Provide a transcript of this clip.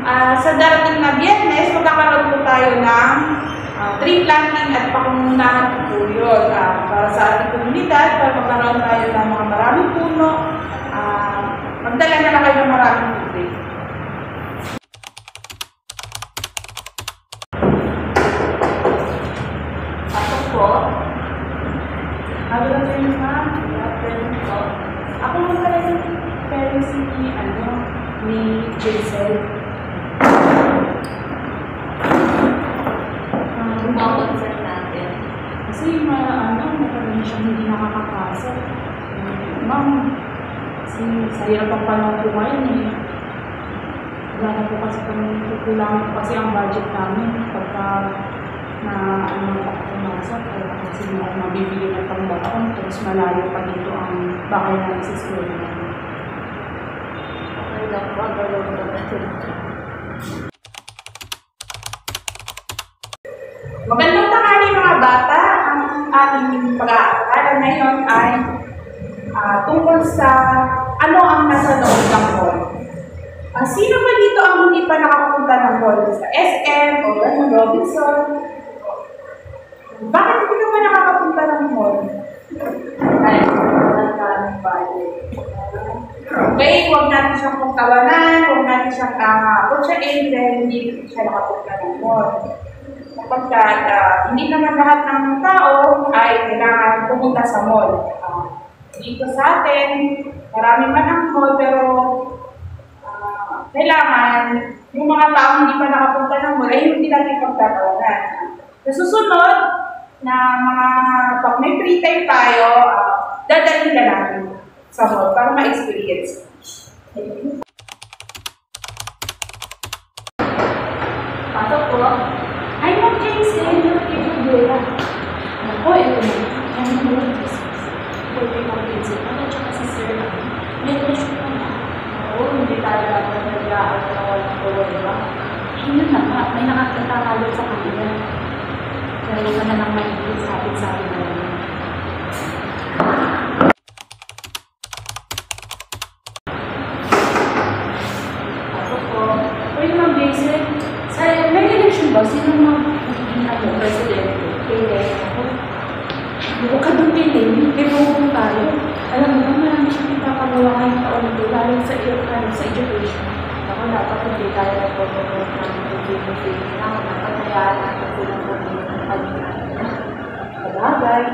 sa darating na Biyernes, magkakaroon po tayo ng tree planting at pangunahan po yun para sa ating komunidad, para magkaroon tayo ng mga maraming puno. Magdala na lang kayo ng maraming tubig. Pasok po. Ano lang kayo ma'am? Ako mo pala yung parents ni Jason. Concern natin. Kasi matagal siya hindi nakakapasok. Ma'am, kasi sa hirap ang panahon po ngayon eh. Wala na po kasi kami kukulangan po kasi ang budget namin pagka na pumasok. Kaya kasi mabibili ng pangbaon, tapos malayo pa dito ang bakay namin sa school namin. Okay lang po, galaw natin. Magandang tanghali mga bata. Ang ating pag-aaralan ngayon ay tungkol sa ano ang nasa loob ng mall. Sino ba dito ang hindi pa nakapunta ng mall? Sa SM o ng Robinson? Bakit hindi ka pa nakakapunta ng mall? Dahil walang kaming budget. Okay, huwag natin siyang pagtawanan, huwag natin siyang putsain dahil hindi siya nakapunta ng mall. Kapagkat hindi naman lahat ng tao ay kailangan pumunta sa mall. Dito sa atin, marami man ang mall, pero kailangan yung mga tao hindi pa nakapunta ng mall ay hindi natin pagtatawanan. Sa susunod na pag may free time tayo, dadalhin ka natin sa mall para ma-experience. Pasok po. Ay, Ma'am Jason, Bella. Ako, ito na. Yan ang mga business. Pwede kang pinsin. Ano, tsaka si Sir na. May question pa na. Oo, hindi tayo lang nag-aaral na walang problema. Yun na nga, may nakakatalo sa kanila. Lalo ka na lang mahigit sa atin na lang. Pasok po. Uy, Ma'am Jason, may election ba? Sino magiging presidente? Pili. Huwag ka doon pili, pero huwag tayo. Alam mo ba, marami siyang ipapagawa ngayong taon ito, lalo sa education. Ako, dapat hindi tayo nagpapagod ng pili-pili. Dapat hayaan natin silang pumili ng pagkakas. Sabagay.